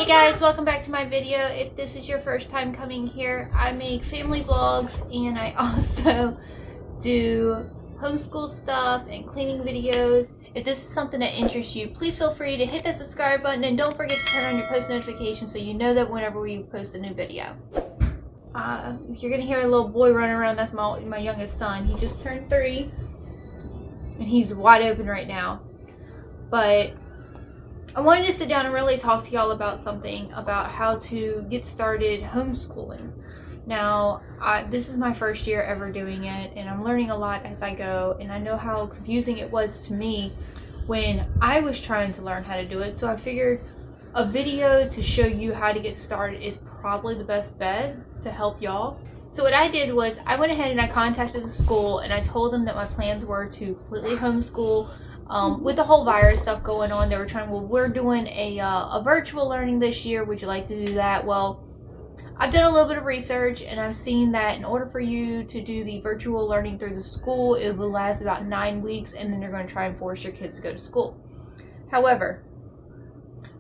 Hey guys, welcome back to my video. If this is your first time coming here, I make family vlogs and I also do homeschool stuff and cleaning videos. If this is something that interests you, please feel free to hit that subscribe button and don't forget to turn on your post notifications so you know that whenever we post a new video. If you're gonna hear a little boy running around, that's my youngest son. He just turned 3 and he's wide open right now. But I wanted to sit down and really talk to y'all about something about how to get started homeschooling. Now, this is my first year ever doing it, and I'm learning a lot as I go, and I know how confusing it was to me when I was trying to learn how to do it, so I figured a video to show you how to get started is probably the best bet to help y'all. So what I did was I went ahead and I contacted the school and I told them that my plans were to completely homeschool. With the whole virus stuff going on, they were trying, well, we're doing a virtual learning this year. Would you like to do that? Well, I've done a little bit of research and I've seen that in order for you to do the virtual learning through the school, it will last about 9 weeks and then they're going to try and force your kids to go to school. However,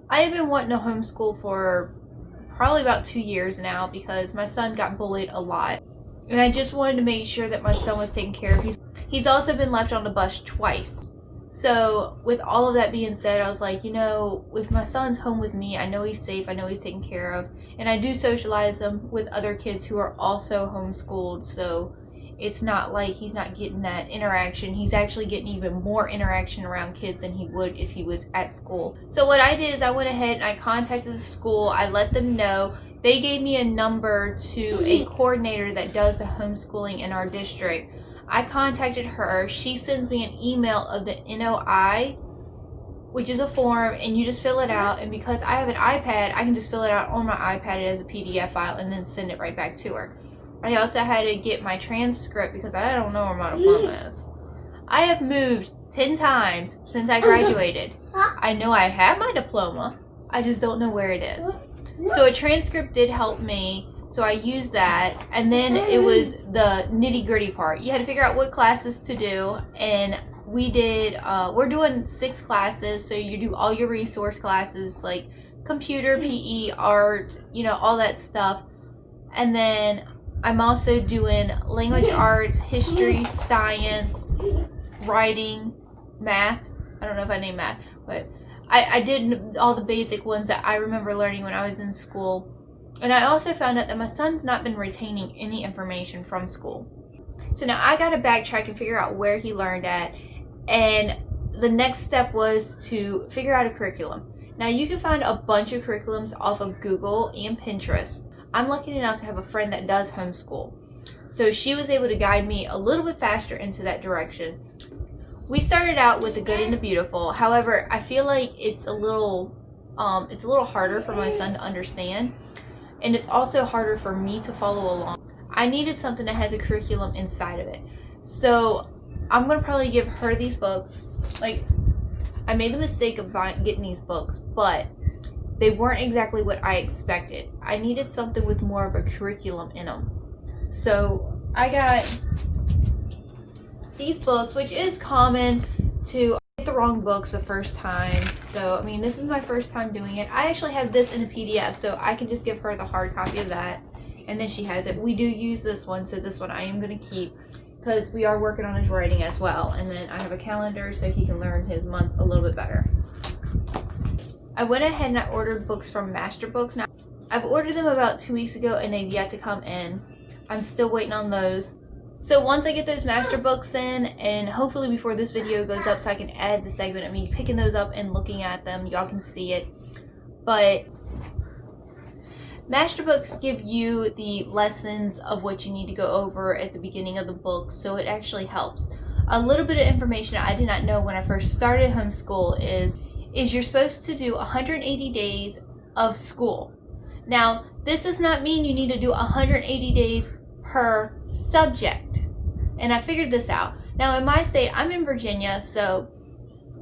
I have been wanting to homeschool for probably about 2 years now because my son got bullied a lot. And I just wanted to make sure that my son was taken care of. He's also been left on the bus twice. So with all of that being said, I was like, you know, if my son's home with me, I know he's safe, I know he's taken care of, and I do socialize him with other kids who are also homeschooled, so it's not like he's not getting that interaction. He's actually getting even more interaction around kids than he would if he was at school. So what I did is I went ahead and I contacted the school. I let them know. They gave me a number to a coordinator that does the homeschooling in our district. I contacted her. She sends me an email of the NOI, which is a form, and you just fill it out. And because I have an iPad, I can just fill it out on my iPad as a PDF file and then send it right back to her. I also had to get my transcript because I don't know where my diploma is. I have moved 10 times since I graduated. I know I have my diploma. I just don't know where it is. So a transcript did help me. So I used that, and then it was the nitty-gritty part. You had to figure out what classes to do, and we did, we're doing 6 classes, so you do all your resource classes, like computer, PE, art, you know, all that stuff. And then I'm also doing language arts, history, science, writing, math. I don't know if I named math, but I did all the basic ones that I remember learning when I was in school. And I also found out that my son's not been retaining any information from school. So now I got to backtrack and figure out where he learned at. And the next step was to figure out a curriculum. Now you can find a bunch of curriculums off of Google and Pinterest. I'm lucky enough to have a friend that does homeschool. So she was able to guide me a little bit faster into that direction. We started out with the good and the beautiful. However, I feel like it's a little harder for my son to understand. And it's also harder for me to follow along. I needed something that has a curriculum inside of it. So I'm going to probably give her these books. Like, I made the mistake of getting these books, but they weren't exactly what I expected. I needed something with more of a curriculum in them. So I got these books, which is common to get the wrong books the first time. So I mean, this is my first time doing it. I actually have this in a PDF, so I can just give her the hard copy of that, and then she has it. We do use this one, so this one I am going to keep because we are working on his writing as well. And then I have a calendar so he can learn his months a little bit better. I went ahead and I ordered books from MasterBooks. Now I've ordered them about 2 weeks ago and they've yet to come in. I'm still waiting on those. So once I get those MasterBooks in, and hopefully before this video goes up so I can add the segment of me picking those up and looking at them, y'all can see it. But MasterBooks give you the lessons of what you need to go over at the beginning of the book, so it actually helps. A little bit of information I did not know when I first started homeschool is you're supposed to do 180 days of school. Now, this does not mean you need to do 180 days per subject. And I figured this out. Now in my state, I'm in Virginia, so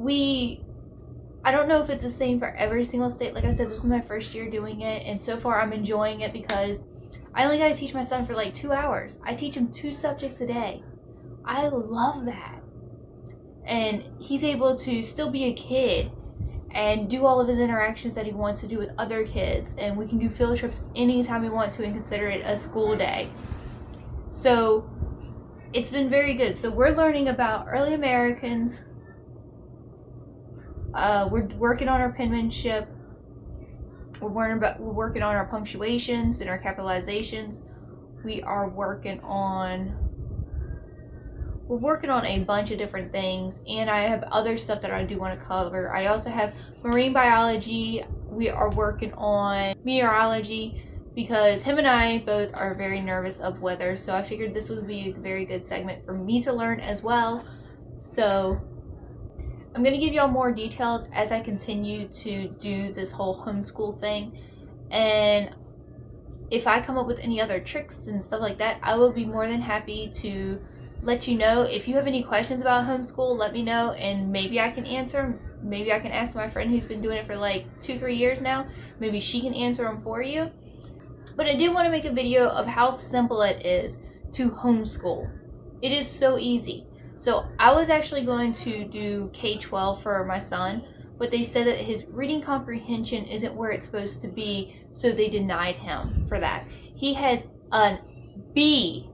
I don't know if it's the same for every single state. Like I said, this is my first year doing it, and so far I'm enjoying it because I only got to teach my son for like 2 hours. I teach him 2 subjects a day. I love that. And he's able to still be a kid and do all of his interactions that he wants to do with other kids, and we can do field trips anytime we want to and consider it a school day. So it's been very good. So we're learning about early Americans. We're working on our penmanship. We're working on our punctuations and our capitalizations. We're working on a bunch of different things, and I have other stuff that I do want to cover. I also have marine biology. We are working on meteorology because him and I both are very nervous of weather, so I figured this would be a very good segment for me to learn as well. So I'm going to give y'all more details as I continue to do this whole homeschool thing, and if I come up with any other tricks and stuff like that, I will be more than happy to let you know. If you have any questions about homeschool, let me know, and maybe I can answer. Maybe I can ask my friend who's been doing it for like 2-3 years now. Maybe she can answer them for you. But I did want to make a video of how simple it is to homeschool. It is so easy. So I was actually going to do K12 for my son, but they said that his reading comprehension isn't where it's supposed to be, so they denied him for that. He has a B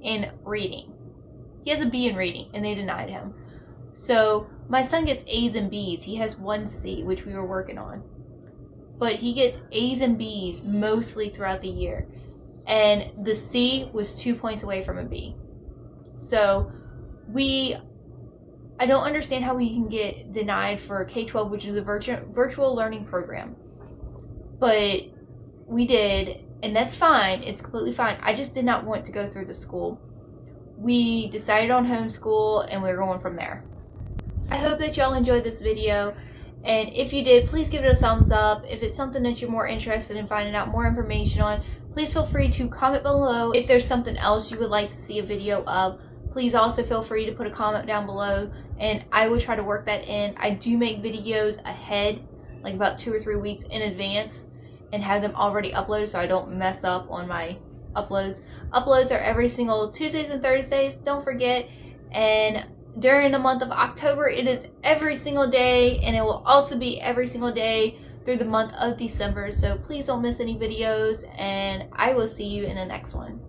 in reading. He has a B in reading, and they denied him. So my son gets A's and B's. He has 1 C, which we were working on. But he gets A's and B's mostly throughout the year. And the C was 2 points away from a B. So I don't understand how we can get denied for K12, which is a virtual learning program. But we did, and that's fine. It's completely fine. I just did not want to go through the school. We decided on homeschool, and we're going from there. I hope that y'all enjoyed this video, and if you did, please give it a thumbs up. If it's something that you're more interested in finding out more information on, please feel free to comment below. If there's something else you would like to see a video of, please also feel free to put a comment down below, and I will try to work that in. I do make videos ahead, like about 2 or 3 weeks in advance, and have them already uploaded so I don't mess up on my uploads. Uploads are every single Tuesdays and Thursdays, don't forget. And during the month of October, it is every single day, and it will also be every single day through the month of December. So please don't miss any videos, and I will see you in the next one.